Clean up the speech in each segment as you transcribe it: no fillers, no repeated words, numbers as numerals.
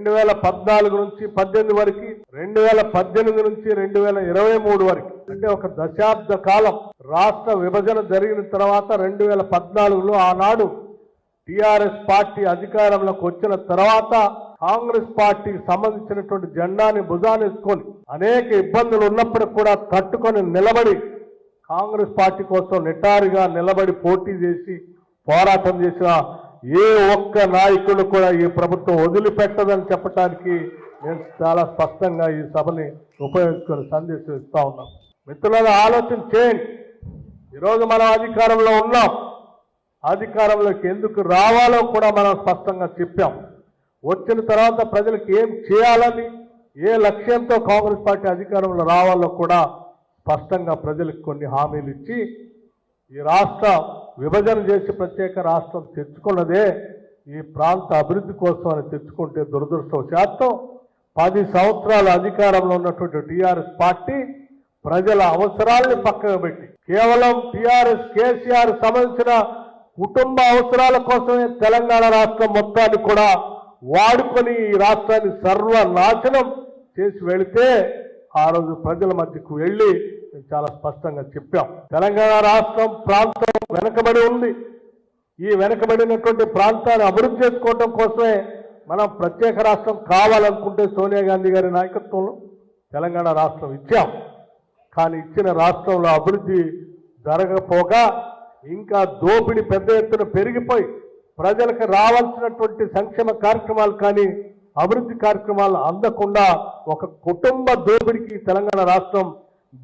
2014 నుంచి 18 వరకు, 2018 నుంచి 2023 వరకు, అంటే ఒక దశాబ్ద కాలం రాష్ట్ర విభజన జరిగిన తర్వాత 2014లో ఆనాడు టిఆర్ఎస్ పార్టీ అధికారంలోకి వచ్చిన తర్వాత కాంగ్రెస్ పార్టీకి సంబంధించినటువంటి జెండాని భుజానేసుకొని అనేక ఇబ్బందులు ఉన్నప్పుడు కూడా తట్టుకొని నిలబడి కాంగ్రెస్ పార్టీ కోసం నిటారుగా నిలబడి పోటీ చేసి పోరాటం చేసిన ఏ ఒక్క నాయకుడు కూడా ఈ ప్రభుత్వం వదిలిపెట్టదని చెప్పడానికి నేను చాలా స్పష్టంగా ఈ సభని ఉపయోగించుకొని సందేశం ఇస్తా ఉన్నాం. మిత్రులను ఆలోచన చేయండి. ఈరోజు మనం అధికారంలో ఉన్నాం. అధికారంలోకి ఎందుకు రావాలో కూడా మనం స్పష్టంగా చెప్పాం. వచ్చిన తర్వాత ప్రజలకు ఏం చేయాలని, ఏ లక్ష్యంతో కాంగ్రెస్ పార్టీ అధికారంలో రావాలో కూడా స్పష్టంగా ప్రజలకు కొన్ని హామీలు ఇచ్చి ఈ రాష్ట్ర విభజన చేసి ప్రత్యేక రాష్ట్రం తెచ్చుకున్నదే ఈ ప్రాంత అభివృద్ధి కోసం అని తెచ్చుకుంటే దురదృష్టవశాత్తు 10 సంవత్సరాల అధికారంలో ఉన్నటువంటి టీఆర్ఎస్ పార్టీ ప్రజల అవసరాలను పక్కన పెట్టి కేవలం టీఆర్ఎస్ కేసీఆర్ సంబంధించిన కుటుంబ అవసరాల కోసమే తెలంగాణ రాష్ట్రం మొత్తాన్ని కూడా వాడుకొని ఈ రాష్ట్రాన్ని సర్వనాశనం చేసి వెళితే ఆ రోజు ప్రజల మధ్యకు వెళ్ళి చాలా స్పష్టంగా చెప్పాం. తెలంగాణ రాష్ట్రం ప్రాంతం వెనకబడి ఉంది. ఈ వెనకబడినటువంటి ప్రాంతాన్ని అభివృద్ధి చేసుకోవడం కోసమే మనం ప్రత్యేక రాష్ట్రం కావాలనుకుంటే సోనియా గాంధీ గారి నాయకత్వంలో తెలంగాణ రాష్ట్రం ఇచ్చాం. కానీ ఇచ్చిన రాష్ట్రంలో అభివృద్ధి జరగకపోగా ఇంకా దోపిడీ పెద్ద ఎత్తున పెరిగిపోయి ప్రజలకు రావాల్సినటువంటి సంక్షేమ కార్యక్రమాలు కానీ అభివృద్ధి కార్యక్రమాలు అందకుండా ఒక కుటుంబ దోపిడికి తెలంగాణ రాష్ట్రం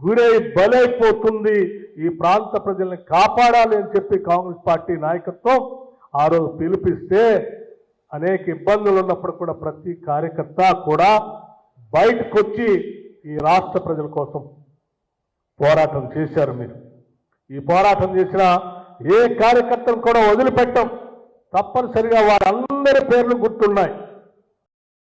గురై బలైపోతుంది. ఈ ప్రాంత ప్రజల్ని కాపాడాలి అని చెప్పి కాంగ్రెస్ పార్టీ నాయకత్వం ఆ రోజు పిలిపిస్తే అనేక ఇబ్బందులు ఉన్నప్పుడు కూడా ప్రతి కార్యకర్త కూడా బయటకు వచ్చి ఈ రాష్ట్ర ప్రజల కోసం పోరాటం చేశారు. మీరు ఈ పోరాటం చేసిన ఏ కార్యకర్తను కూడా వదిలిపెట్టం. తప్పనిసరిగా వారందరి పేర్లు గుర్తున్నాయి.